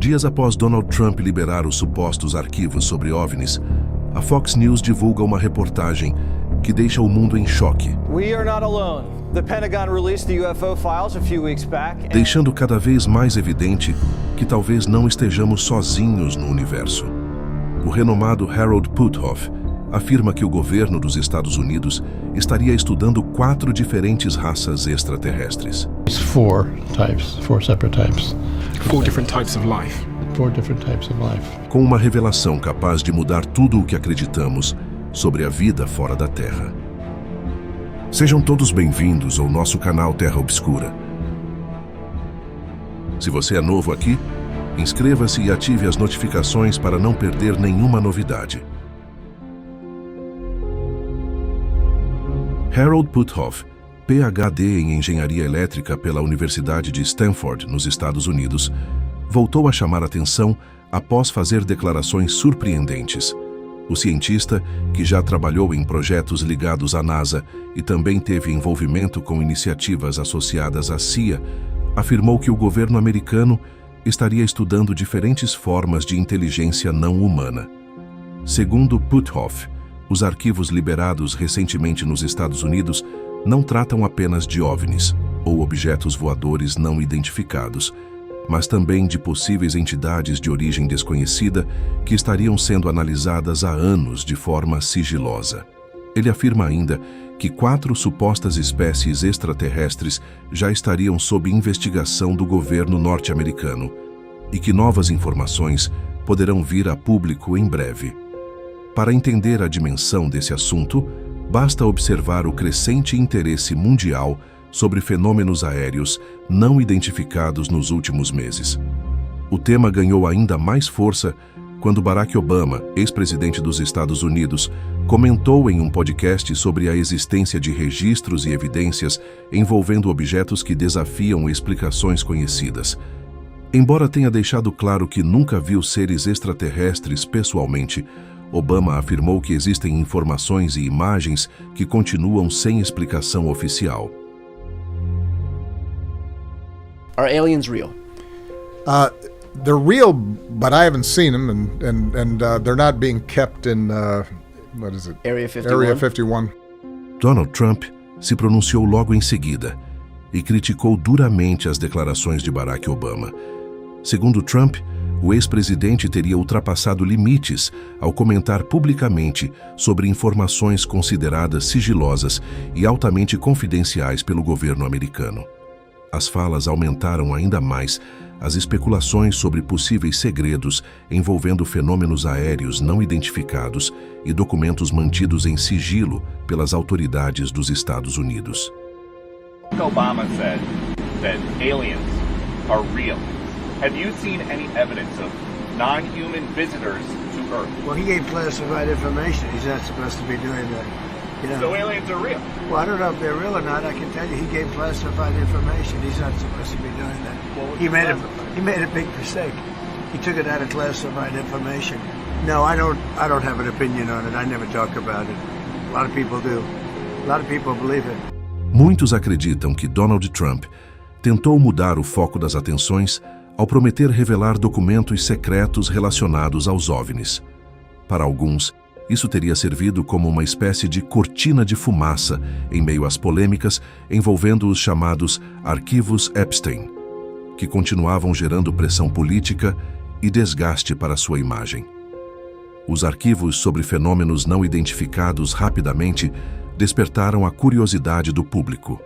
Dias após Donald Trump liberar os supostos arquivos sobre OVNIs, a Fox News divulga uma reportagem que deixa o mundo em choque, deixando cada vez mais evidente que talvez não estejamos sozinhos no universo. O renomado Harold Puthoff afirma que o governo dos Estados Unidos estaria estudando 4 diferentes raças extraterrestres. 4 separate types. 4 different types of life. 4 different types of life. Com uma revelação capaz de mudar tudo o que acreditamos sobre a vida fora da Terra. Sejam todos bem-vindos ao nosso canal Terra Obscura. Se você é novo aqui, inscreva-se e ative as notificações para não perder nenhuma novidade. Harold Puthoff, PhD em Engenharia Elétrica pela Universidade de Stanford, nos Estados Unidos, voltou a chamar atenção após fazer declarações surpreendentes. O cientista, que já trabalhou em projetos ligados à NASA e também teve envolvimento com iniciativas associadas à CIA, afirmou que o governo americano estaria estudando diferentes formas de inteligência não humana. Segundo Puthoff, os arquivos liberados recentemente nos Estados Unidos não tratam apenas de OVNIs, ou objetos voadores não identificados, mas também de possíveis entidades de origem desconhecida que estariam sendo analisadas há anos de forma sigilosa. Ele afirma ainda que 4 supostas espécies extraterrestres já estariam sob investigação do governo norte-americano e que novas informações poderão vir a público em breve. Para entender a dimensão desse assunto, basta observar o crescente interesse mundial sobre fenômenos aéreos não identificados nos últimos meses. O tema ganhou ainda mais força quando Barack Obama, ex-presidente dos Estados Unidos, comentou em um podcast sobre a existência de registros e evidências envolvendo objetos que desafiam explicações conhecidas. Embora tenha deixado claro que nunca viu seres extraterrestres pessoalmente, Obama afirmou que existem informações e imagens que continuam sem explicação oficial. Are aliens real? They're real, but I haven't seen them, and they're not being kept in, what is it? Area 51? Area 51. Donald Trump se pronunciou logo em seguida e criticou duramente as declarações de Barack Obama. Segundo Trump, o ex-presidente teria ultrapassado limites ao comentar publicamente sobre informações consideradas sigilosas e altamente confidenciais pelo governo americano. As falas aumentaram ainda mais as especulações sobre possíveis segredos envolvendo fenômenos aéreos não identificados e documentos mantidos em sigilo pelas autoridades dos Estados Unidos. Obama said that aliens are real. Have you seen any evidence of non-human visitors to Earth? Well, he gave classified information. He's not supposed to be doing that. You know? So aliens are real? Well, I don't know if they're real or not. I can tell you he gave classified information. He's not supposed to be doing that. He made a big mistake. He took it out of classified information. No, I don't have an opinion on it. I never talk about it. A lot of people do. A lot of people believe it. Muitos acreditam que Donald Trump tentou mudar o foco das atenções ao prometer revelar documentos secretos relacionados aos OVNIs. Para alguns, isso teria servido como uma espécie de cortina de fumaça em meio às polêmicas envolvendo os chamados arquivos Epstein, que continuavam gerando pressão política e desgaste para sua imagem. Os arquivos sobre fenômenos não identificados rapidamente despertaram a curiosidade do público.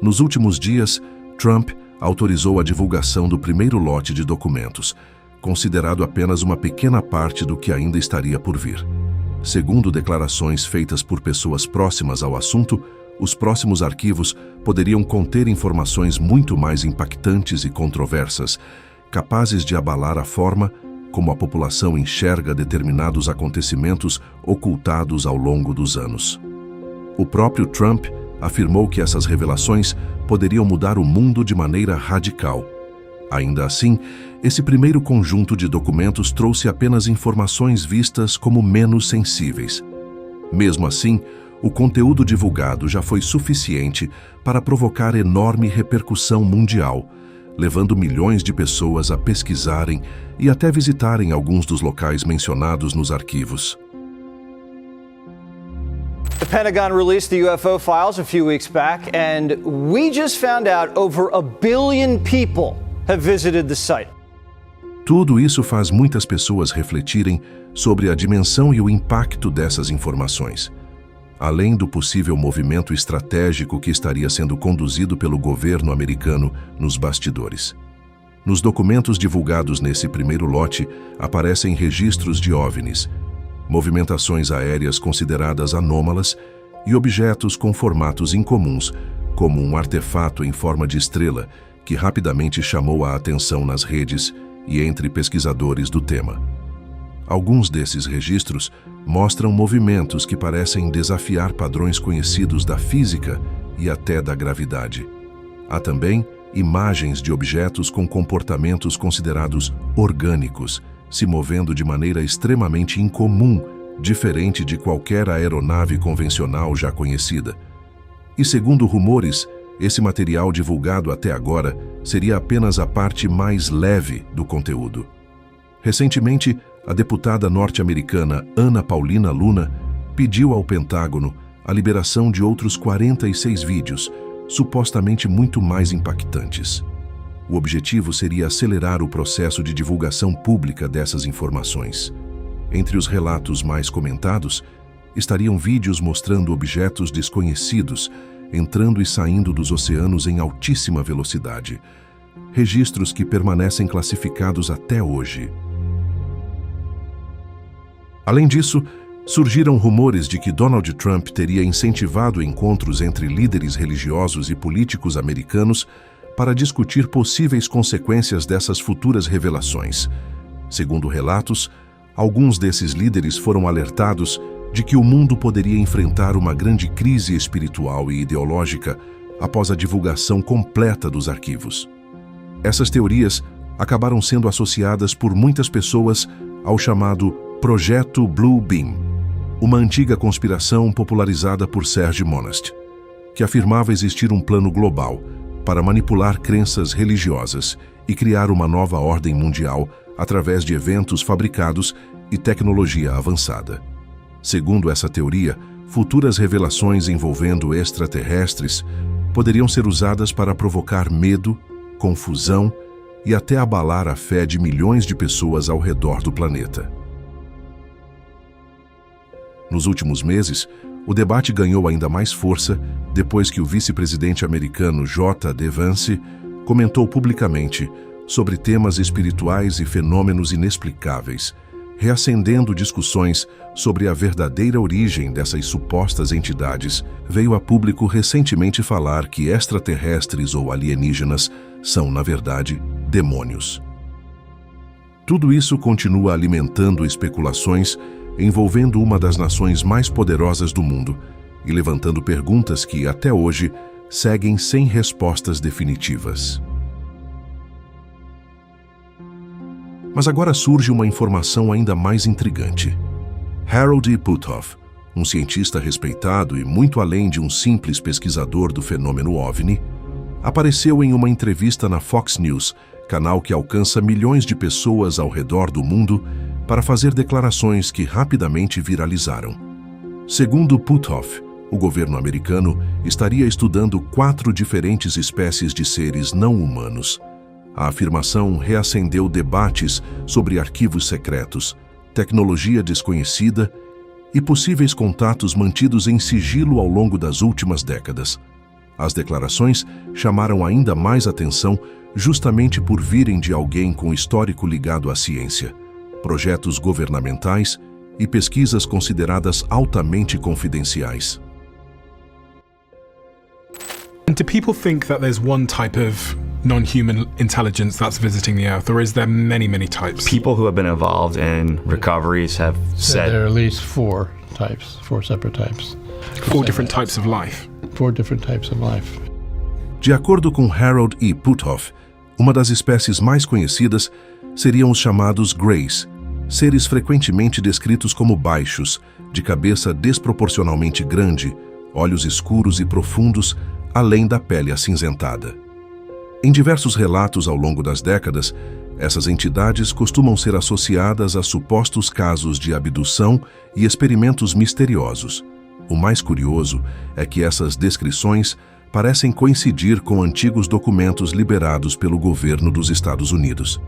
Nos últimos dias, Trump autorizou a divulgação do primeiro lote de documentos, considerado apenas uma pequena parte do que ainda estaria por vir. Segundo declarações feitas por pessoas próximas ao assunto, os próximos arquivos poderiam conter informações muito mais impactantes e controversas, capazes de abalar a forma como a população enxerga determinados acontecimentos ocultados ao longo dos anos. O próprio Trump afirmou que essas revelações poderiam mudar o mundo de maneira radical. Ainda assim, esse primeiro conjunto de documentos trouxe apenas informações vistas como menos sensíveis. Mesmo assim, o conteúdo divulgado já foi suficiente para provocar enorme repercussão mundial, levando milhões de pessoas a pesquisarem e até visitarem alguns dos locais mencionados nos arquivos. The Pentagon released the UFO files a few weeks back, and we just found out over 1 billion people have visited the site. Tudo isso faz muitas pessoas refletirem sobre a dimensão e o impacto dessas informações, além do possível movimento estratégico que estaria sendo conduzido pelo governo americano nos bastidores. Nos documentos divulgados nesse primeiro lote, aparecem registros de OVNIs, movimentações aéreas consideradas anômalas e objetos com formatos incomuns, como um artefato em forma de estrela que rapidamente chamou a atenção nas redes e entre pesquisadores do tema. Alguns desses registros mostram movimentos que parecem desafiar padrões conhecidos da física e até da gravidade. Há também imagens de objetos com comportamentos considerados orgânicos, se movendo de maneira extremamente incomum, diferente de qualquer aeronave convencional já conhecida. E segundo rumores, esse material divulgado até agora seria apenas a parte mais leve do conteúdo. Recentemente, a deputada norte-americana Ana Paulina Luna pediu ao Pentágono a liberação de outros 46 vídeos, supostamente muito mais impactantes. O objetivo seria acelerar o processo de divulgação pública dessas informações. Entre os relatos mais comentados, estariam vídeos mostrando objetos desconhecidos entrando e saindo dos oceanos em altíssima velocidade, registros que permanecem classificados até hoje. Além disso, surgiram rumores de que Donald Trump teria incentivado encontros entre líderes religiosos e políticos americanos para discutir possíveis consequências dessas futuras revelações. Segundo relatos, alguns desses líderes foram alertados de que o mundo poderia enfrentar uma grande crise espiritual e ideológica após a divulgação completa dos arquivos. Essas teorias acabaram sendo associadas por muitas pessoas ao chamado Projeto Blue Beam, uma antiga conspiração popularizada por Serge Monast, que afirmava existir um plano global para manipular crenças religiosas e criar uma nova ordem mundial através de eventos fabricados e tecnologia avançada. Segundo essa teoria, futuras revelações envolvendo extraterrestres poderiam ser usadas para provocar medo, confusão e até abalar a fé de milhões de pessoas ao redor do planeta. Nos últimos meses, o debate ganhou ainda mais força depois que o vice-presidente americano J.D. Vance comentou publicamente sobre temas espirituais e fenômenos inexplicáveis, reacendendo discussões sobre a verdadeira origem dessas supostas entidades. Veio a público recentemente falar que extraterrestres ou alienígenas são, na verdade, demônios. Tudo isso continua alimentando especulações envolvendo uma das nações mais poderosas do mundo e levantando perguntas que, até hoje, seguem sem respostas definitivas. Mas agora surge uma informação ainda mais intrigante. Harold E. Puthoff, um cientista respeitado e muito além de um simples pesquisador do fenômeno OVNI, apareceu em uma entrevista na Fox News, canal que alcança milhões de pessoas ao redor do mundo, para fazer declarações que rapidamente viralizaram. Segundo Puthoff, o governo americano estaria estudando 4 diferentes espécies de seres não humanos. A afirmação reacendeu debates sobre arquivos secretos, tecnologia desconhecida e possíveis contatos mantidos em sigilo ao longo das últimas décadas. As declarações chamaram ainda mais atenção justamente por virem de alguém com histórico ligado à ciência, projetos governamentais e pesquisas consideradas altamente confidenciais. And do people think that there's one type of non-human intelligence that's visiting the Earth, or is there many, many types? People who have been involved in recoveries have said there are at least 4 separate types. 4 different types of life. 4 different types of life. De acordo com Harold E. Puthoff, uma das espécies mais conhecidas seriam os chamados Greys, seres frequentemente descritos como baixos, de cabeça desproporcionalmente grande, olhos escuros e profundos, além da pele acinzentada. Em diversos relatos ao longo das décadas, essas entidades costumam ser associadas a supostos casos de abdução e experimentos misteriosos. O mais curioso é que essas descrições parecem coincidir com antigos documentos liberados pelo governo dos Estados Unidos.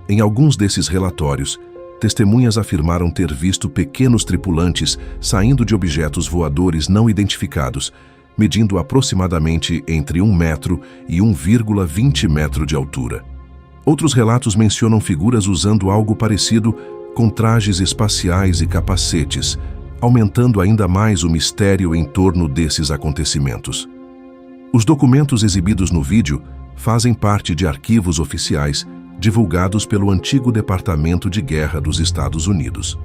Em alguns desses relatórios, testemunhas afirmaram ter visto pequenos tripulantes saindo de objetos voadores não identificados, medindo aproximadamente entre 1 metro e 1,20 metro de altura. Outros relatos mencionam figuras usando algo parecido com trajes espaciais e capacetes, aumentando ainda mais o mistério em torno desses acontecimentos. Os documentos exibidos no vídeo fazem parte de arquivos oficiais divulgados pelo antigo Departamento de Guerra dos Estados Unidos.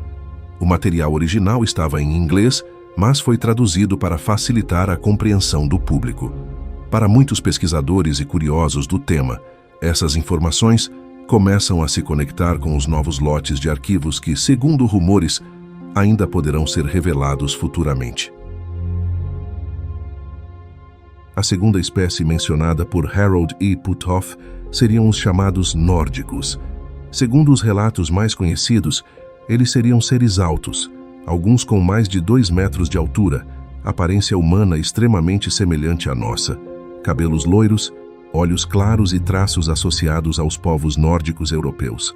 O material original estava em inglês, mas foi traduzido para facilitar a compreensão do público. Para muitos pesquisadores e curiosos do tema, essas informações começam a se conectar com os novos lotes de arquivos que, segundo rumores, ainda poderão ser revelados futuramente. A segunda espécie mencionada por Harold E. Puthoff seriam os chamados nórdicos. Segundo os relatos mais conhecidos, eles seriam seres altos, alguns com mais de 2 metros de altura, aparência humana extremamente semelhante à nossa, cabelos loiros, olhos claros e traços associados aos povos nórdicos europeus.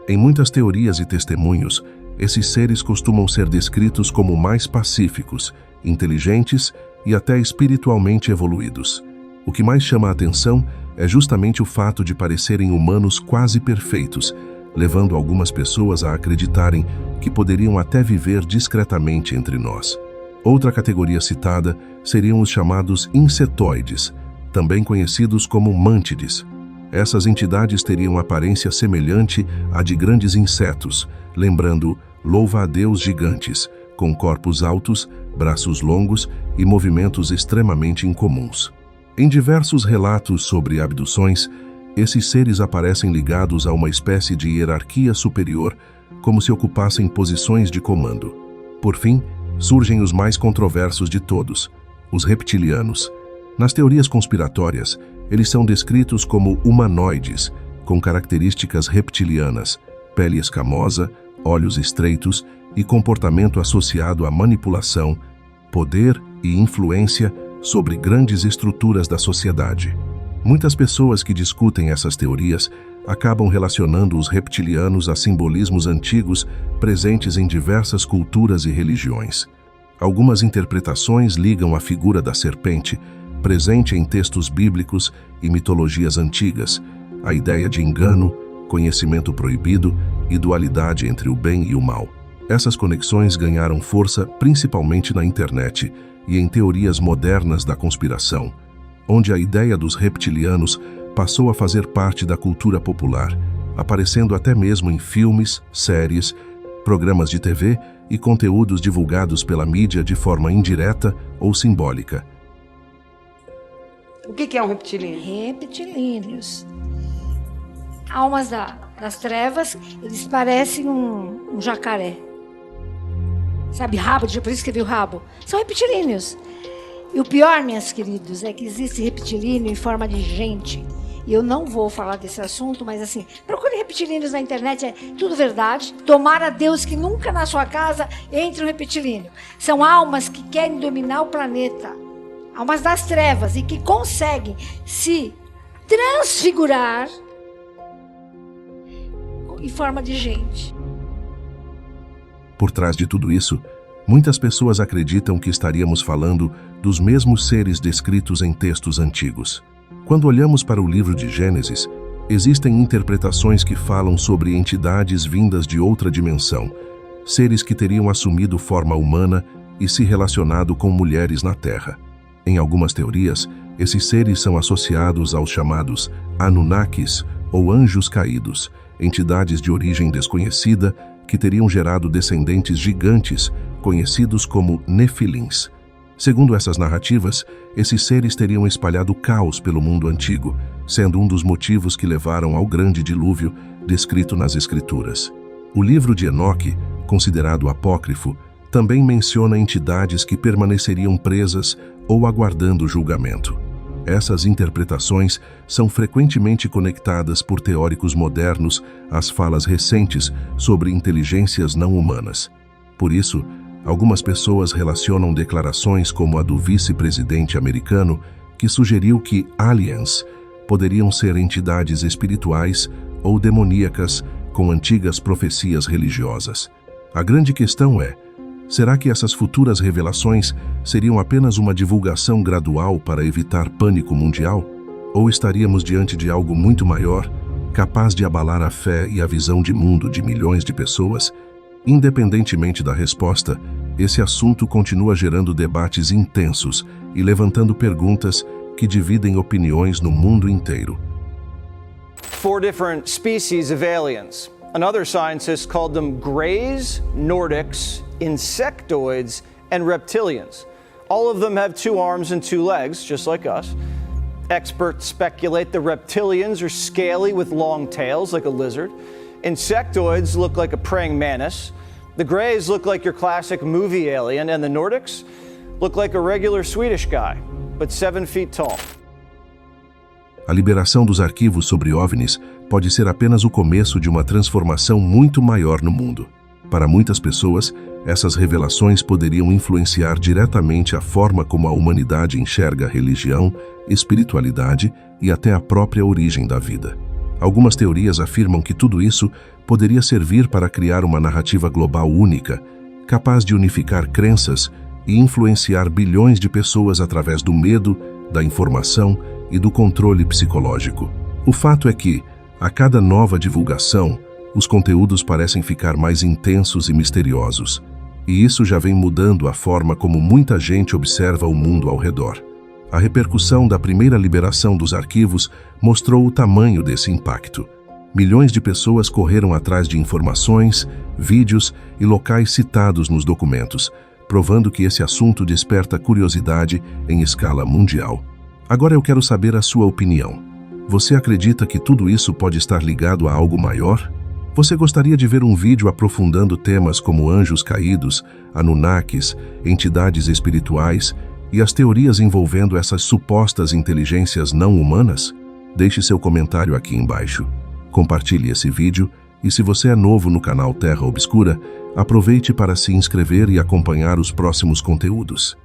Em muitas teorias e testemunhos, esses seres costumam ser descritos como mais pacíficos, inteligentes e até espiritualmente evoluídos. O que mais chama a atenção é justamente o fato de parecerem humanos quase perfeitos, levando algumas pessoas a acreditarem que poderiam até viver discretamente entre nós. Outra categoria citada seriam os chamados insetoides, também conhecidos como mântides. Essas entidades teriam aparência semelhante à de grandes insetos, lembrando louva-a-Deus gigantes, com corpos altos, braços longos e movimentos extremamente incomuns. Em diversos relatos sobre abduções, esses seres aparecem ligados a uma espécie de hierarquia superior, como se ocupassem posições de comando. Por fim, surgem os mais controversos de todos, os reptilianos. Nas teorias conspiratórias, eles são descritos como humanoides, com características reptilianas, pele escamosa, olhos estreitos e comportamento associado à manipulação, poder e influência sobre grandes estruturas da sociedade. Muitas pessoas que discutem essas teorias acabam relacionando os reptilianos a simbolismos antigos presentes em diversas culturas e religiões. Algumas interpretações ligam a figura da serpente, presente em textos bíblicos e mitologias antigas, a ideia de engano, conhecimento proibido e dualidade entre o bem e o mal. Essas conexões ganharam força principalmente na internet e em teorias modernas da conspiração, onde a ideia dos reptilianos passou a fazer parte da cultura popular, aparecendo até mesmo em filmes, séries, programas de TV e conteúdos divulgados pela mídia de forma indireta ou simbólica. O que é um reptilíneo? Reptilíneos. Almas das trevas, eles parecem um jacaré. Sabe, rabo, por isso que viu rabo. São reptilíneos. E o pior, meus queridos, é que existe reptilíneo em forma de gente. E eu não vou falar desse assunto, mas assim, procure reptilíneos na internet, é tudo verdade. Tomara a Deus que nunca na sua casa entre um reptilíneo. São almas que querem dominar o planeta. Almas das trevas e que conseguem se transfigurar em forma de gente. Por trás de tudo isso, muitas pessoas acreditam que estaríamos falando dos mesmos seres descritos em textos antigos. Quando olhamos para o livro de Gênesis, existem interpretações que falam sobre entidades vindas de outra dimensão, seres que teriam assumido forma humana e se relacionado com mulheres na Terra. Em algumas teorias, esses seres são associados aos chamados Anunnakis ou anjos caídos, entidades de origem desconhecida que teriam gerado descendentes gigantes, conhecidos como Nefilins. Segundo essas narrativas, esses seres teriam espalhado caos pelo mundo antigo, sendo um dos motivos que levaram ao grande dilúvio descrito nas Escrituras. O livro de Enoque, considerado apócrifo, também menciona entidades que permaneceriam presas ou aguardando julgamento. Essas interpretações são frequentemente conectadas por teóricos modernos às falas recentes sobre inteligências não humanas. Por isso, algumas pessoas relacionam declarações como a do vice-presidente americano, que sugeriu que aliens poderiam ser entidades espirituais ou demoníacas com antigas profecias religiosas. A grande questão é: será que essas futuras revelações seriam apenas uma divulgação gradual para evitar pânico mundial? Ou estaríamos diante de algo muito maior, capaz de abalar a fé e a visão de mundo de milhões de pessoas? Independentemente da resposta, esse assunto continua gerando debates intensos e levantando perguntas que dividem opiniões no mundo inteiro. 4 different species of aliens. Another scientist called them Greys, Nordics, insectoids, and reptilians. All of them have 2 arms and 2 legs, just like us. Experts speculate the reptilians are scaly with long tails, like a lizard. Insectoids look like a praying mantis. The Greys look like your classic movie alien, and the Nordics look like a regular Swedish guy, but 7 feet tall. A liberação dos arquivos sobre OVNIs pode ser apenas o começo de uma transformação muito maior no mundo. Para muitas pessoas, essas revelações poderiam influenciar diretamente a forma como a humanidade enxerga religião, espiritualidade e até a própria origem da vida. Algumas teorias afirmam que tudo isso poderia servir para criar uma narrativa global única, capaz de unificar crenças e influenciar bilhões de pessoas através do medo, da informação e do controle psicológico. O fato é que, a cada nova divulgação, os conteúdos parecem ficar mais intensos e misteriosos, e isso já vem mudando a forma como muita gente observa o mundo ao redor. A repercussão da primeira liberação dos arquivos mostrou o tamanho desse impacto. Milhões de pessoas correram atrás de informações, vídeos e locais citados nos documentos, provando que esse assunto desperta curiosidade em escala mundial. Agora eu quero saber a sua opinião. Você acredita que tudo isso pode estar ligado a algo maior? Você gostaria de ver um vídeo aprofundando temas como anjos caídos, Anunnakis, entidades espirituais e as teorias envolvendo essas supostas inteligências não humanas? Deixe seu comentário aqui embaixo. Compartilhe esse vídeo e se você é novo no canal Terra Obscura, aproveite para se inscrever e acompanhar os próximos conteúdos.